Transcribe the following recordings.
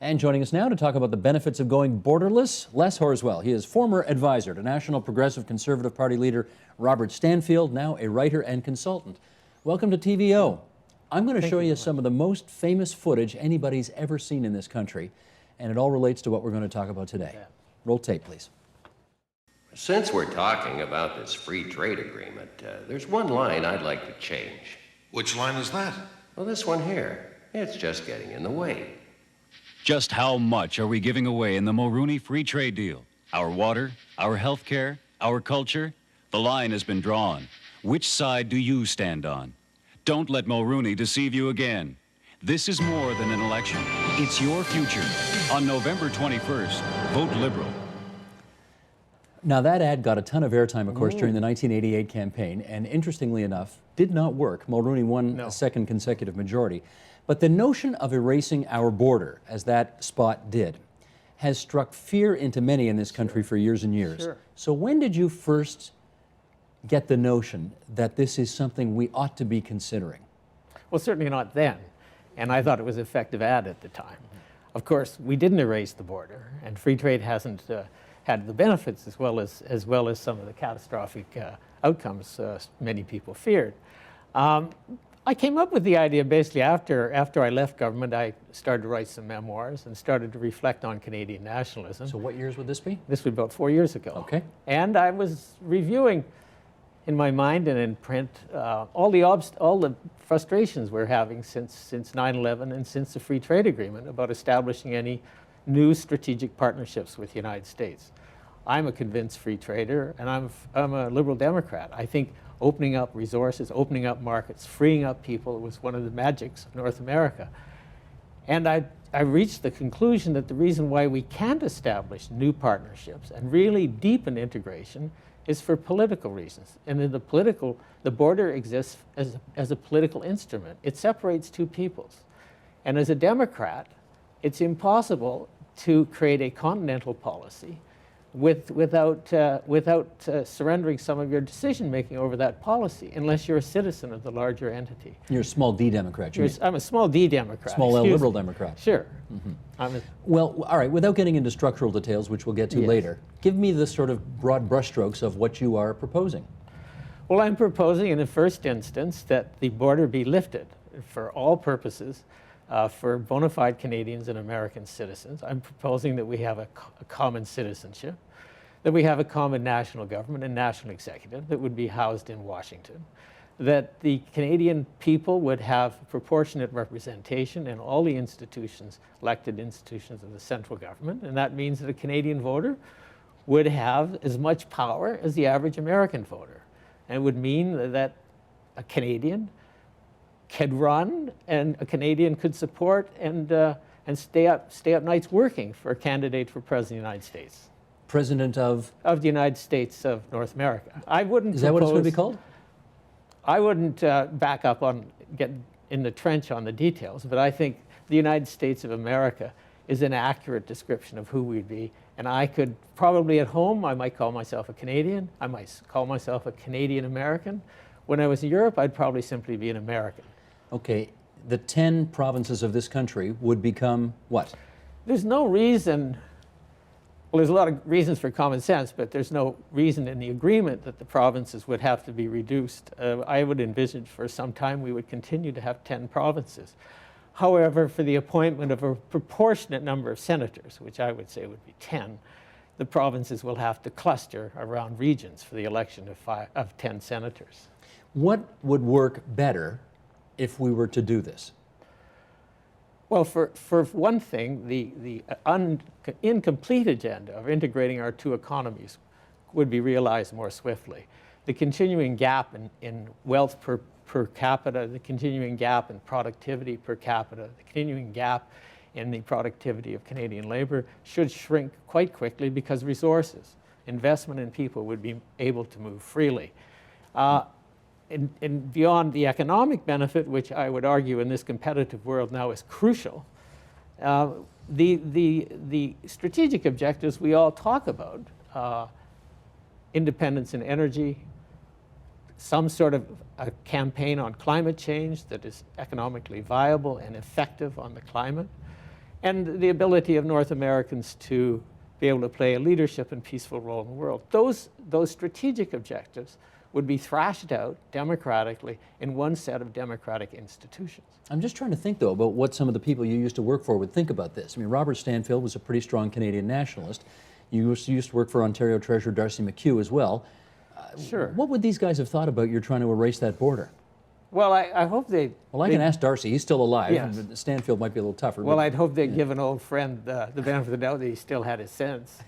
And joining us now to talk about the benefits of going borderless, Les Horswill. He is former advisor to National Progressive Conservative Party leader Robert Stanfield, now a writer and consultant. Welcome to TVO. I'm going to show you some of the most famous footage anybody's ever seen in this country, and it all relates to what we're going to talk about today. Roll tape, please. Since we're talking about this free trade agreement, there's one line I'd like to change. Which line is that? Well, this one here. It's just getting in the way. Just how much are we giving away in the Mulroney Free Trade Deal? Our water, our health care, our culture? The line has been drawn. Which side do you stand on? Don't let Mulroney deceive you again. This is more than an election. It's your future. On November 21st, vote Liberal. Now that ad got a ton of airtime, of course, during the 1988 campaign, and interestingly enough, did not work. Mulroney won a second consecutive majority. But the notion of erasing our border, as that spot did, has struck fear into many in this country for years and years. So when did you first get the notion that this is something we ought to be considering? Well, certainly not then, and I thought it was an effective ad at the time. Of course, we didn't erase the border, and free trade hasn't had the benefits as well as some of the catastrophic outcomes many people feared. I came up with the idea basically after I left government. I started to write some memoirs and started to reflect on Canadian nationalism. So what years would this be? This was about 4 years ago. Okay. And I was reviewing in my mind and in print all the frustrations we're having since 9/11 and since the Free Trade Agreement about establishing any new strategic partnerships with the United States. I'm a convinced free trader, and I'm a liberal Democrat. I think opening up resources, opening up markets, freeing up people was one of the magics of North America. And I reached the conclusion that the reason why we can't establish new partnerships and really deepen integration is for political reasons. And in the border exists as a political instrument. It separates two peoples. And as a Democrat, it's impossible to create a continental policy without surrendering some of your decision-making over that policy, unless you're a citizen of the larger entity. You're a small D Democrat, you mean? I'm a small D Democrat. Small L Liberal Democrat. Sure. Well, all right, without getting into structural details, which we'll get to later, give me the sort of broad brushstrokes of what you are proposing. Well, I'm proposing in the first instance that the border be lifted for all purposes for bona fide Canadians and American citizens. I'm proposing that we have a common citizenship, that we have a common national government and national executive that would be housed in Washington, that the Canadian people would have proportionate representation in all the institutions, elected institutions of the central government, and that means that a Canadian voter would have as much power as the average American voter. And it would mean that a Canadian could run, and a Canadian could support and stay up nights working for a candidate for President of the United States. President of? Of the United States of North America. I wouldn't Is that what it's going to be called? I wouldn't back up on, get in the trench on the details, but I think the United States of America is an accurate description of who we'd be. And I could probably at home, I might call myself a Canadian. I might call myself a Canadian American. When I was in Europe, I'd probably simply be an American. Okay, the 10 provinces of this country would become what? There's no reason, well, there's a lot of reasons for common sense, but there's no reason in the agreement that the provinces would have to be reduced. I would envisage for some time we would continue to have 10 provinces. However, for the appointment of a proportionate number of senators, which I would say would be 10, the provinces will have to cluster around regions for the election of 10 senators. What would work better if we were to do this? Well, for one thing, the incomplete agenda of integrating our two economies would be realized more swiftly. The continuing gap in wealth per capita, the continuing gap in productivity per capita, the continuing gap in the productivity of Canadian labor should shrink quite quickly because resources, investment in people would be able to move freely. And beyond the economic benefit, which I would argue in this competitive world now is crucial, the strategic objectives we all talk about, independence in energy, some sort of a campaign on climate change that is economically viable and effective on the climate, and the ability of North Americans to be able to play a leadership and peaceful role in the world. Those strategic objectives would be thrashed out democratically in one set of democratic institutions. I'm just trying to think, though, about what some of the people you used to work for would think about this. I mean, Robert Stanfield was a pretty strong Canadian nationalist. You used to work for Ontario Treasurer Darcy McHugh as well. Sure. What would these guys have thought about your trying to erase that border? Well, I hope they... Well, I can ask Darcy. He's still alive. Yes. And Stanfield might be a little tougher. Well, but, I'd hope they'd give an old friend the benefit of the doubt that he still had his sense.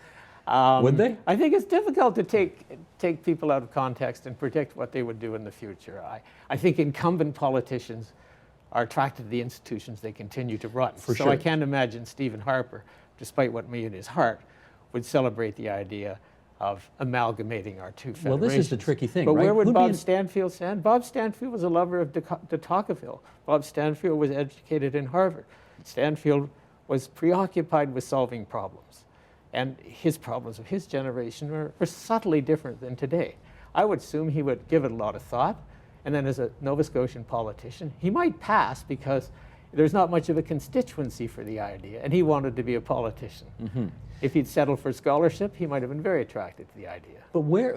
Would they? I think it's difficult to take people out of context and predict what they would do in the future. I think incumbent politicians are attracted to the institutions they continue to run. For so sure. I can't imagine Stephen Harper, despite what may in his heart, would celebrate the idea of amalgamating our two federations. Well, this is the tricky thing, but right? where would Who'd be Bob in- Stanfield stand? Bob Stanfield was a lover of de Tocqueville. Bob Stanfield was educated in Harvard. Stanfield was preoccupied with solving problems. And his problems of his generation were subtly different than today. I would assume he would give it a lot of thought. And then as a Nova Scotian politician, he might pass because there's not much of a constituency for the idea. And he wanted to be a politician. Mm-hmm. If he'd settled for scholarship, he might have been very attracted to the idea. But where,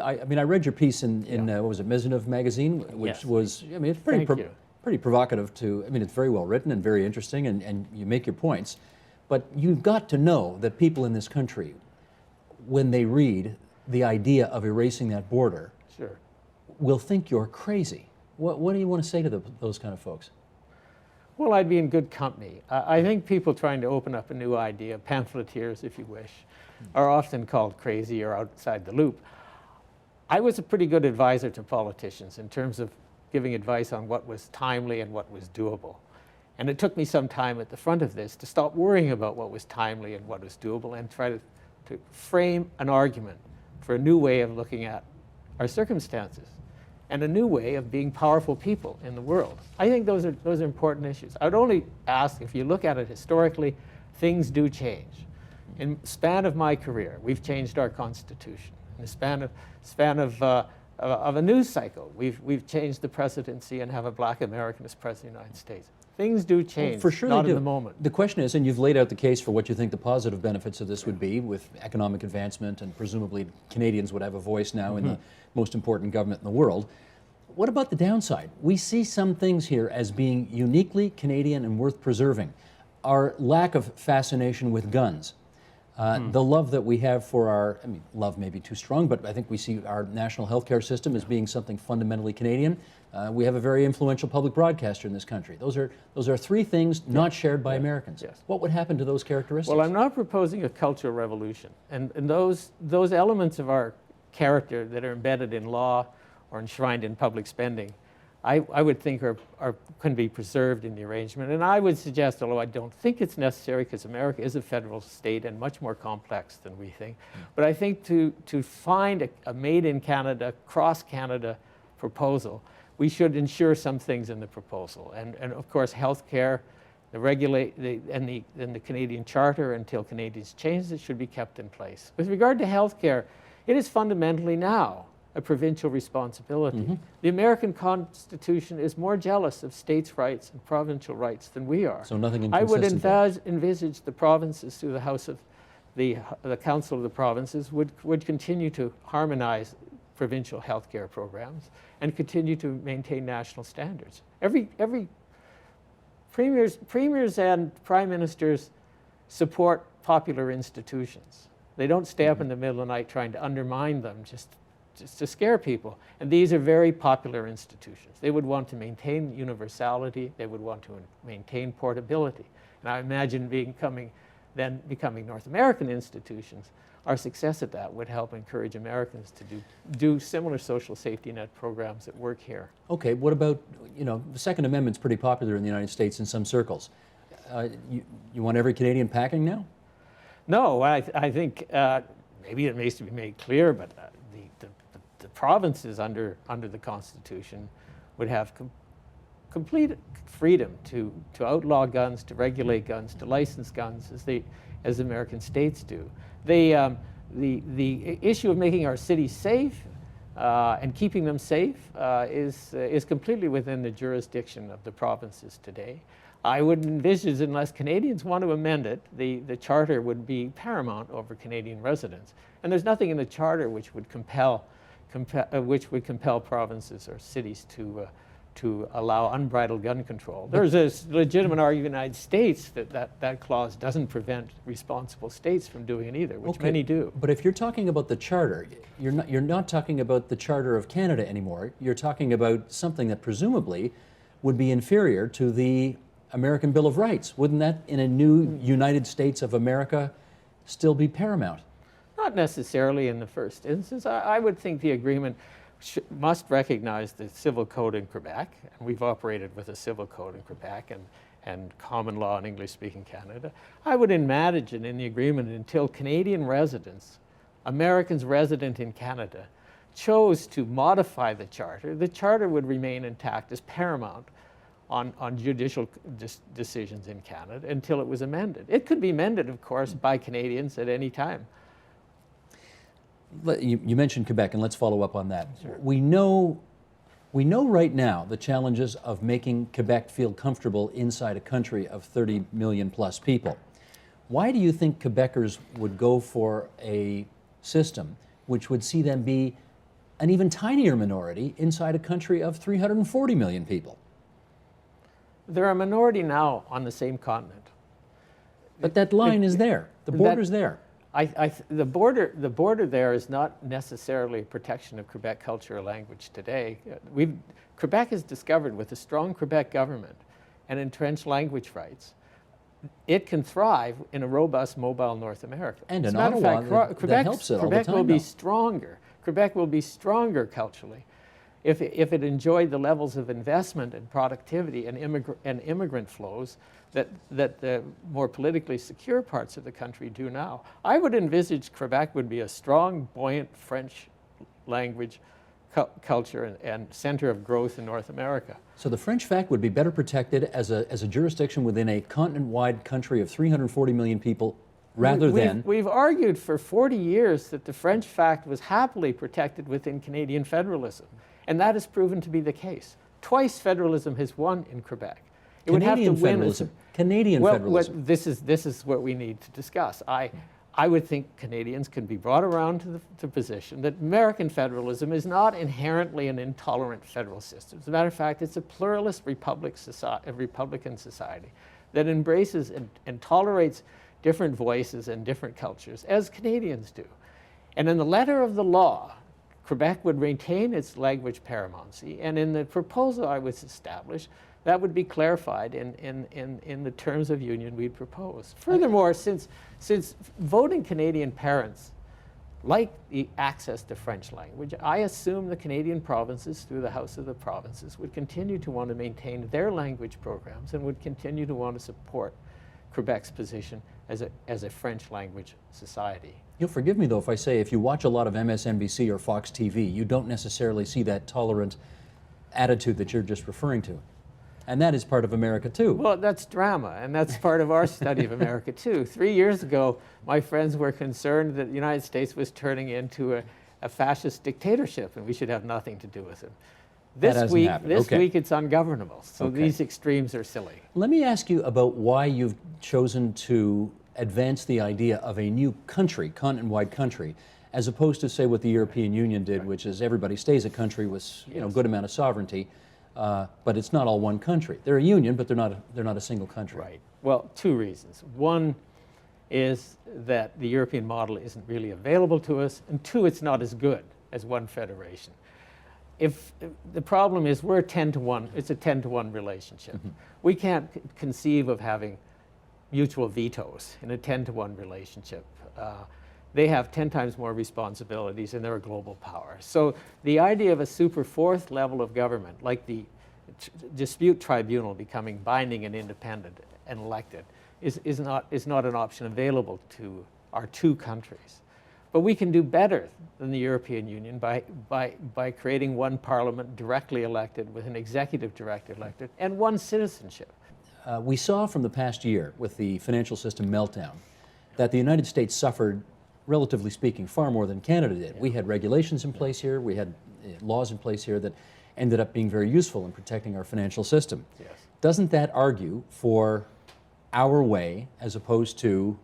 I mean, I read your piece in what was it, Maisonneuve magazine, which Yes. was, I mean, it's pretty, Thank you. pretty provocative I mean, it's very well written and very interesting, and you make your points. But you've got to know that people in this country, when they read the idea of erasing that border, Sure. will think you're crazy. What do you want to say to those kind of folks? Well, I'd be in good company. I think people trying to open up a new idea, pamphleteers if you wish, are often called crazy or outside the loop. I was a pretty good advisor to politicians in terms of giving advice on what was timely and what was doable. And it took me some time at the front of this to stop worrying about what was timely and what was doable and try to frame an argument for a new way of looking at our circumstances and a new way of being powerful people in the world. I think those are important issues. I would only ask, if you look at it historically, things do change. In the span of my career, we've changed our Constitution. In the span of a news cycle, we've changed the presidency and have a black American as president of the United States. Things do change, For sure not they in do. the moment. The question is, and you've laid out the case for what you think the positive benefits of this would be with economic advancement, and presumably Canadians would have a voice now in the most important government in the world. What about the downside? We see some things here as being uniquely Canadian and worth preserving. Our lack of fascination with guns. The love that we have for our, I mean, love may be too strong, but I think we see our national healthcare system as being something fundamentally Canadian. We have a very influential public broadcaster in this country. Those are three things not shared by Americans. Yes. What would happen to those characteristics? Well, I'm not proposing a cultural revolution. And those elements of our character that are embedded in law or enshrined in public spending, I would think can be preserved in the arrangement. And I would suggest, although I don't think it's necessary because America is a federal state and much more complex than we think, but I think to find a made in Canada, cross Canada proposal, we should ensure some things in the proposal. And of course, healthcare, and the Canadian Charter, until Canadians change it, should be kept in place. With regard to healthcare, it is fundamentally now a provincial responsibility. The American Constitution is more jealous of states' rights and provincial rights than we are. So nothing I would inconsistent there. envisage the provinces through the House of the Council of the Provinces would continue to harmonize provincial healthcare programs and continue to maintain national standards. Every premiers and prime ministers support popular institutions. They don't stay up in the middle of the night trying to undermine them just to scare people. And these are very popular institutions. They would want to maintain universality. They would want to maintain portability. And I imagine becoming North American institutions, our success at that would help encourage Americans to do similar social safety net programs that work here. Okay, what about, the Second Amendment's pretty popular in the United States in some circles. You want every Canadian packing now? No, I think maybe it needs to be made clear, but the provinces under the Constitution would have complete freedom to outlaw guns, to regulate guns, to license guns as American states do. The issue of making our cities safe and keeping them safe is completely within the jurisdiction of the provinces today. I would envisage, unless Canadians want to amend it, the charter would be paramount over Canadian residents. And there's nothing in the charter which would compel provinces or cities to allow unbridled gun control. There's a legitimate argument in the United States that clause doesn't prevent responsible states from doing it either, which many do. But if you're talking about the charter, you're not talking about the Charter of Canada anymore. You're talking about something that presumably would be inferior to the American Bill of Rights. Wouldn't that, in a new United States of America, still be paramount? Not necessarily in the first instance. I would think the agreement must recognize the civil code in Quebec, and we've operated with a civil code in Quebec and common law in English-speaking Canada. I would imagine in the agreement, until Canadian residents, Americans resident in Canada, chose to modify the charter would remain intact as paramount on judicial decisions in Canada until it was amended. It could be amended, of course, by Canadians at any time. You mentioned Quebec, and let's follow up on that. Sure. We know right now the challenges of making Quebec feel comfortable inside a country of 30 million plus people. Why do you think Quebecers would go for a system which would see them be an even tinier minority inside a country of 340 million people? They're a minority now on the same continent. But that line is there. The border's there. The border there is not necessarily a protection of Quebec culture or language today. Quebec has discovered, with a strong Quebec government and entrenched language rights, it can thrive in a robust, mobile North America. And in Ottawa, that helps it all the Quebec time will be now. stronger. Quebec will be stronger culturally if it enjoyed the levels of investment and productivity and immigrant flows that the more politically secure parts of the country do now. I would envisage Quebec would be a strong, buoyant French language culture and center of growth in North America. So the French fact would be better protected as a jurisdiction within a continent-wide country of 340 million people rather than... We've argued for 40 years that the French fact was happily protected within Canadian federalism, and that has proven to be the case. Twice federalism has won in Quebec. It would have to win federalism. Canadian federalism. This is what we need to discuss. I would think Canadians can be brought around to the position that American federalism is not inherently an intolerant federal system. As a matter of fact, it's a pluralist Republican society that embraces and tolerates different voices and different cultures, as Canadians do. And in the letter of the law, Quebec would retain its language paramountcy, and in the proposal I would establish, that would be clarified in the terms of union we propose. Furthermore, since voting Canadian parents like the access to French language, I assume the Canadian provinces, through the House of the Provinces, would continue to want to maintain their language programs and would continue to want to support Quebec's position as a French language society. You'll forgive me, though, if I say if you watch a lot of MSNBC or Fox TV, you don't necessarily see that tolerant attitude that you're just referring to. And that is part of America, too. Well, that's drama, and that's part of our study of America, too. 3 years ago, my friends were concerned that the United States was turning into a fascist dictatorship, and we should have nothing to do with it. This week, it's ungovernable, so these extremes are silly. Let me ask you about why you've chosen to advance the idea of a new country, continent-wide country, as opposed to, say, what the European Union did, which is everybody stays a country with a good amount of sovereignty, but it's not all one country. They're a union, but they're not a single country. Right. Well, two reasons. One is that the European model isn't really available to us, and two, it's not as good as one federation. If the problem is we're 10-to-1, it's a 10-to-1 relationship. Mm-hmm. We can't conceive of having mutual vetoes in a 10-to-1 relationship. They have 10 times more responsibilities and they're a global power. So the idea of a super fourth level of government, like the dispute tribunal becoming binding and independent and elected, is not an option available to our two countries. But we can do better than the European Union by creating one parliament directly elected with an executive directly elected and one citizenship. We saw from the past year with the financial system meltdown that the United States suffered, relatively speaking, far more than Canada did. Yeah. We had regulations in place here, we had laws in place here that ended up being very useful in protecting our financial system. Yes. Doesn't that argue for our way as opposed to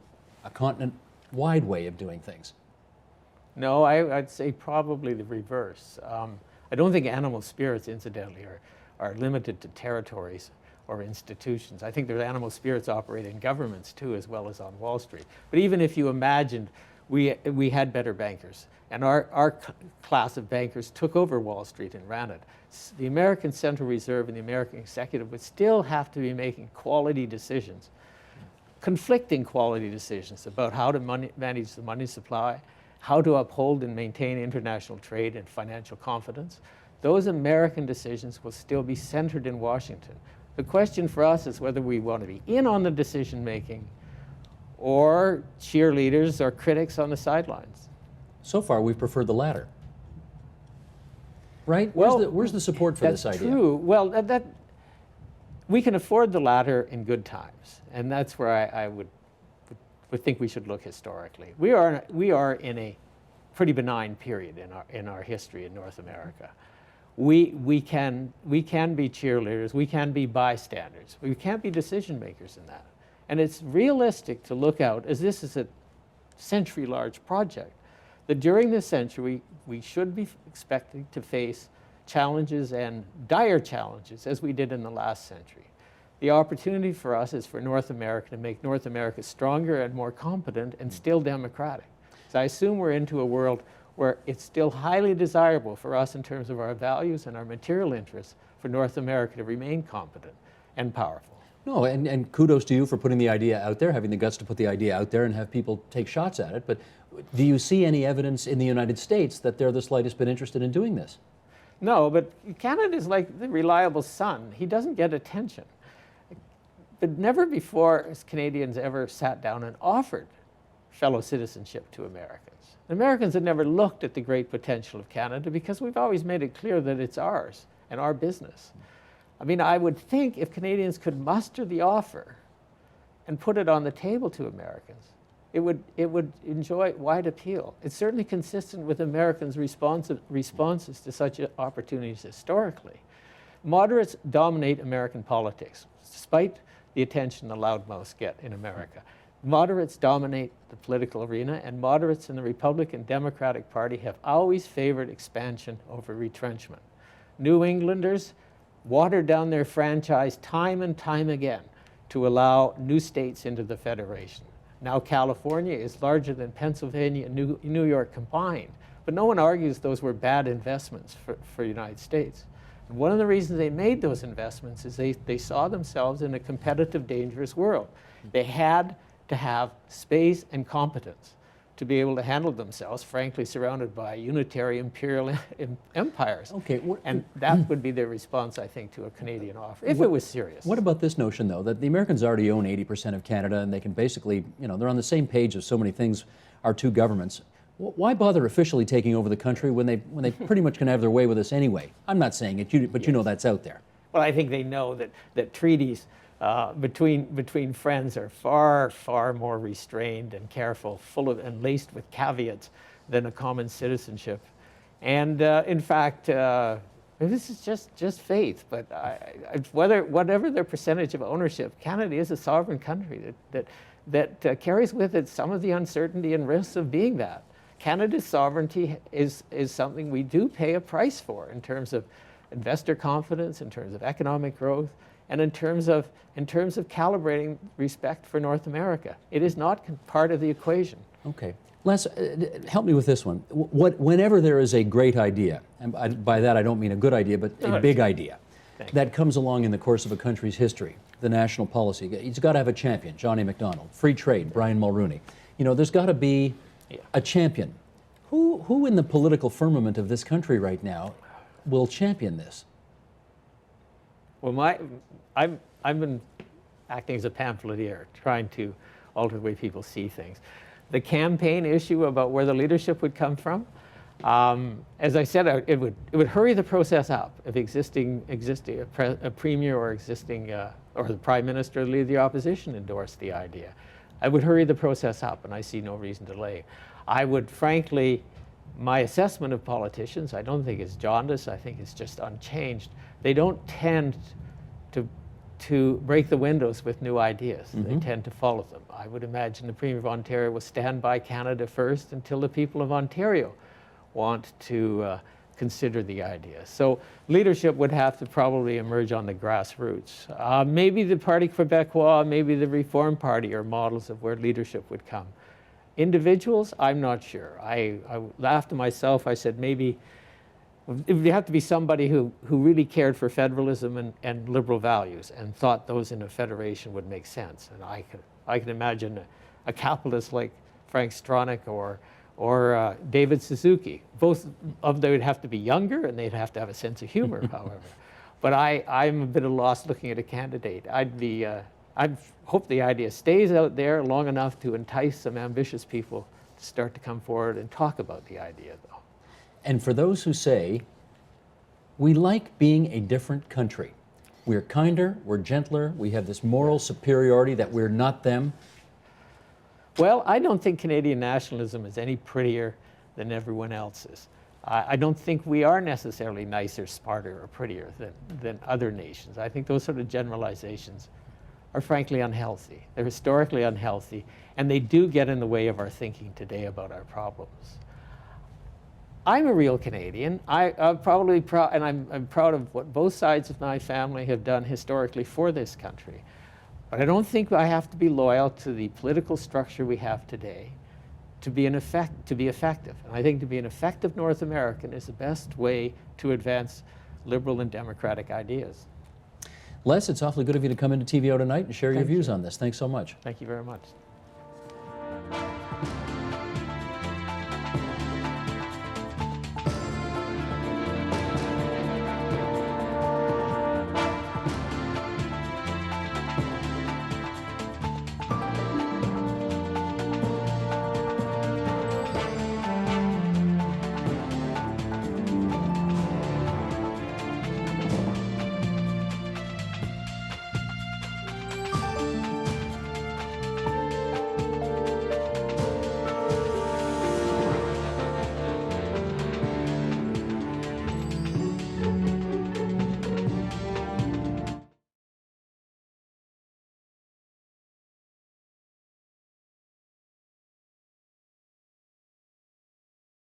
a continent-wide way of doing things? No, I'd say probably the reverse. I don't think animal spirits, incidentally, are limited to territories or institutions. I think there's animal spirits operate in governments too, as well as on Wall Street. But even if you imagined we had better bankers, and our class of bankers took over Wall Street and ran it, the American Central Reserve and the American executive would still have to be making quality decisions, conflicting quality decisions about how to manage the money supply, how to uphold and maintain international trade and financial confidence. Those American decisions will still be centered in Washington. The question for us is whether we want to be in on the decision making or cheerleaders or critics on the sidelines. So far, we've preferred the latter. Right? Well, where's the support for this idea? That's true. Well, we can afford the latter in good times, and that's where I would think we should look historically. We are in a pretty benign period in our history in North America. We can be cheerleaders, we can be bystanders, we can't be decision makers in that. And it's realistic to look out, as this is a century-large project, that during this century we should be expecting to face challenges and dire challenges as we did in the last century. The opportunity for us is for North America to make North America stronger and more competent and still democratic. So I assume we're into a world where it's still highly desirable for us in terms of our values and our material interests for North America to remain competent and powerful. No, and kudos to you for putting the idea out there, having the guts to put the idea out there and have people take shots at it. But do you see any evidence in the United States that they're the slightest bit interested in doing this? No, but Canada is like the reliable son. He doesn't get attention. But never before has Canadians ever sat down and offered fellow citizenship to Americans. Americans had never looked at the great potential of Canada because we've always made it clear that it's ours and our business. I mean, I would think if Canadians could muster the offer and put it on the table to Americans, it would enjoy wide appeal. It's certainly consistent with Americans' responses to such opportunities historically. Moderates dominate American politics, despite the attention the loudmouths get in America. Moderates dominate the political arena, and moderates in the Republican Democratic Party have always favored expansion over retrenchment. New Englanders watered down their franchise time and time again to allow new states into the Federation. Now California is larger than Pennsylvania and New York combined, but no one argues those were bad investments for the United States. And one of the reasons they made those investments is they saw themselves in a competitive, dangerous world. They had to have space and competence to be able to handle themselves, frankly surrounded by unitary imperial empires. Okay, and that would be their response, I think, to a Canadian offer, if it was serious. What about this notion, though, that the Americans already own 80% of Canada and they can basically, they're on the same page of so many things, our two governments. Why bother officially taking over the country when they pretty much can have their way with us anyway? I'm not saying it, but you know that's out there. Well, I think they know that treaties between friends are far more restrained and careful, full of and laced with caveats than a common citizenship. And in fact, this is just faith. But whatever their percentage of ownership, Canada is a sovereign country that carries with it some of the uncertainty and risks of being that. Canada's sovereignty is something we do pay a price for in terms of investor confidence, in terms of economic growth, and in terms of calibrating respect for North America. It is not part of the equation. Okay. Les, help me with this one. Whenever there is a great idea, and by that I don't mean a good idea, but a big idea, that comes along in the course of a country's history, the national policy, it's got to have a champion, Johnny MacDonald. Free trade, Brian Mulroney. There's got to be a champion. Who in the political firmament of this country right now will champion this? Well, I've been acting as a pamphleteer, trying to alter the way people see things. The campaign issue about where the leadership would come from, as I said, it would hurry the process up if a premier or the prime minister, the leader of the opposition, endorsed the idea. I would hurry the process up, and I see no reason to delay. I would frankly my assessment of politicians, I don't think it's jaundice, I think it's just unchanged. They don't tend to break the windows with new ideas. They tend to follow them. I would imagine the Premier of Ontario will stand by Canada first until the people of Ontario want to consider the idea. So leadership would have to probably emerge on the grassroots. Maybe the Parti Québécois, maybe the Reform Party are models of where leadership would come. Individuals, I'm not sure. I laughed to myself. I said maybe it would have to be somebody who really cared for federalism and liberal values and thought those in a federation would make sense. And I could imagine a capitalist like Frank Stronach or David Suzuki. Both of them would have to be younger and they'd have to have a sense of humor, however. But I'm a bit at a loss looking at a candidate. I hope the idea stays out there long enough to entice some ambitious people to start to come forward and talk about the idea, though. And for those who say, we like being a different country. We're kinder, we're gentler, we have this moral superiority that we're not them. Well, I don't think Canadian nationalism is any prettier than everyone else's. I don't think we are necessarily nicer, smarter, or prettier than other nations. I think those sort of generalizations are frankly unhealthy. They're historically unhealthy, and they do get in the way of our thinking today about our problems. I'm a real Canadian. I'm probably proud, and I'm proud of what both sides of my family have done historically for this country. But I don't think I have to be loyal to the political structure we have today to be effective. And I think to be an effective North American is the best way to advance liberal and democratic ideas. Les, it's awfully good of you to come into TVO tonight and share your views on this. Thanks so much. Thank you very much.